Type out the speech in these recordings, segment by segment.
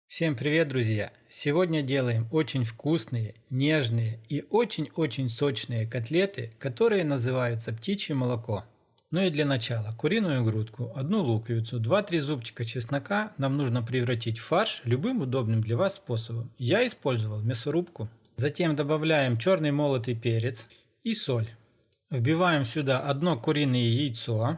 Всем привет, друзья! Сегодня делаем очень вкусные, нежные и очень-очень сочные котлеты, которые называются птичье молоко. Ну и для начала куриную грудку, одну луковицу, два-три зубчика чеснока нам нужно превратить в фарш любым удобным для вас способом. Я использовал мясорубку. Затем добавляем черный молотый перец и соль. Вбиваем сюда одно куриное яйцо,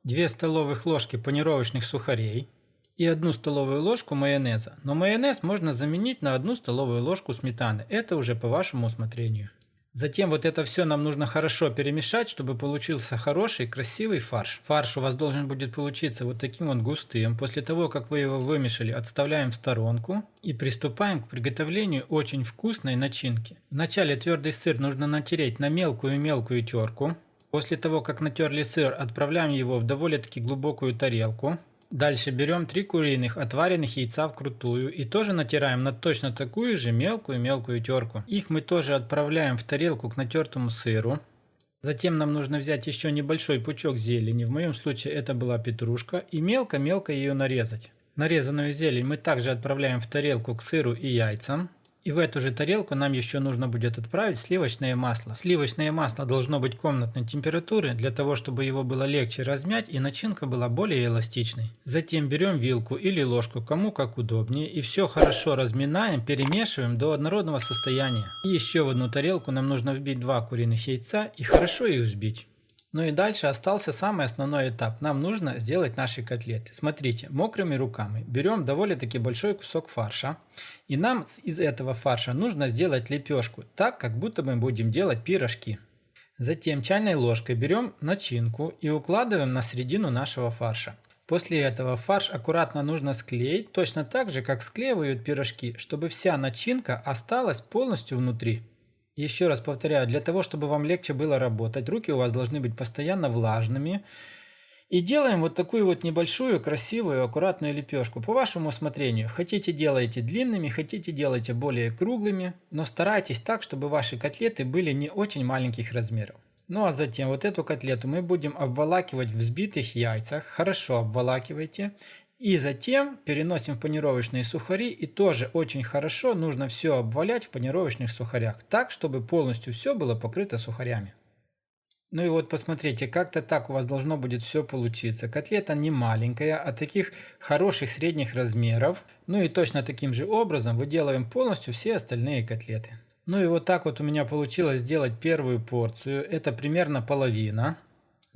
2 столовых ложки панировочных сухарей и 1 столовую ложку майонеза. Но майонез можно заменить на 1 столовую ложку сметаны. Это уже по вашему усмотрению. Затем вот это все нам нужно хорошо перемешать, чтобы получился хороший, красивый фарш. Фарш у вас должен будет получиться вот таким вот густым. После того, как вы его вымешали, отставляем в сторонку и приступаем к приготовлению очень вкусной начинки. Вначале твердый сыр нужно натереть на мелкую-мелкую терку. После того, как натерли сыр, отправляем его в довольно-таки глубокую тарелку. Дальше берем 3 куриных отваренных яйца вкрутую и тоже натираем на точно такую же мелкую-мелкую терку. Их мы тоже отправляем в тарелку к натертому сыру. Затем нам нужно взять еще небольшой пучок зелени, в моем случае это была петрушка, и мелко-мелко ее нарезать. Нарезанную зелень мы также отправляем в тарелку к сыру и яйцам. И в эту же тарелку нам еще нужно будет отправить сливочное масло. Сливочное масло должно быть комнатной температуры, для того, чтобы его было легче размять и начинка была более эластичной. Затем берем вилку или ложку, кому как удобнее, и все хорошо разминаем, перемешиваем до однородного состояния. И еще в одну тарелку нам нужно вбить 2 куриных яйца и хорошо их взбить. Ну и дальше остался самый основной этап. Нам нужно сделать наши котлеты. Смотрите, мокрыми руками берем довольно-таки большой кусок фарша. И нам из этого фарша нужно сделать лепешку, так как будто мы будем делать пирожки. Затем чайной ложкой берем начинку и укладываем на середину нашего фарша. После этого фарш аккуратно нужно склеить, точно так же, как склеивают пирожки, чтобы вся начинка осталась полностью внутри. Еще раз повторяю, для того, чтобы вам легче было работать, руки у вас должны быть постоянно влажными. И делаем вот такую вот небольшую, красивую, аккуратную лепешку. По вашему усмотрению. Хотите делайте длинными, хотите делайте более круглыми. Но старайтесь так, чтобы ваши котлеты были не очень маленьких размеров. Ну а затем вот эту котлету мы будем обволакивать в взбитых яйцах. Хорошо обволакивайте. И затем переносим в панировочные сухари и тоже очень хорошо нужно все обвалять в панировочных сухарях, так, чтобы полностью все было покрыто сухарями. Ну и вот посмотрите, как-то так у вас должно будет все получиться. Котлета не маленькая, а таких хороших средних размеров. Ну и точно таким же образом выделываем полностью все остальные котлеты. Ну и вот так вот у меня получилось сделать первую порцию, это примерно половина.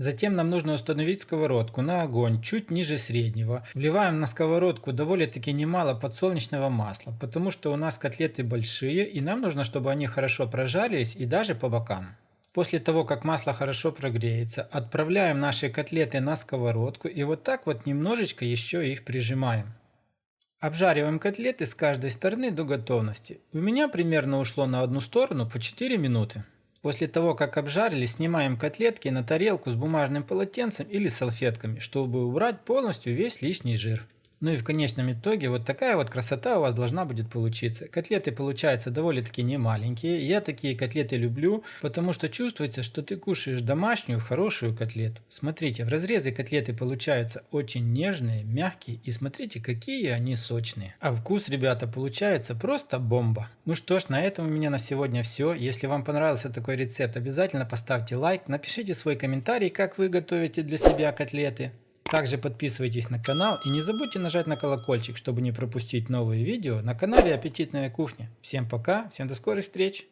Затем нам нужно установить сковородку на огонь чуть ниже среднего. Вливаем на сковородку довольно-таки немало подсолнечного масла, потому что у нас котлеты большие и нам нужно, чтобы они хорошо прожарились и даже по бокам. После того, как масло хорошо прогреется, отправляем наши котлеты на сковородку и вот так вот немножечко еще их прижимаем. Обжариваем котлеты с каждой стороны до готовности. У меня примерно ушло на одну сторону по 4 минуты. После того, как обжарили, снимаем котлетки на тарелку с бумажным полотенцем или салфетками, чтобы убрать полностью весь лишний жир. Ну и в конечном итоге вот такая вот красота у вас должна будет получиться. Котлеты получаются довольно-таки не маленькие. Я такие котлеты люблю, потому что чувствуется, что ты кушаешь домашнюю хорошую котлету. Смотрите, в разрезе котлеты получаются очень нежные, мягкие и смотрите, какие они сочные. А вкус, ребята, получается просто бомба. Ну что ж, на этом у меня на сегодня все. Если вам понравился такой рецепт, обязательно поставьте лайк, напишите свой комментарий, как вы готовите для себя котлеты. Также подписывайтесь на канал и не забудьте нажать на колокольчик, чтобы не пропустить новые видео на канале Аппетитная кухня. Всем пока, всем до скорых встреч!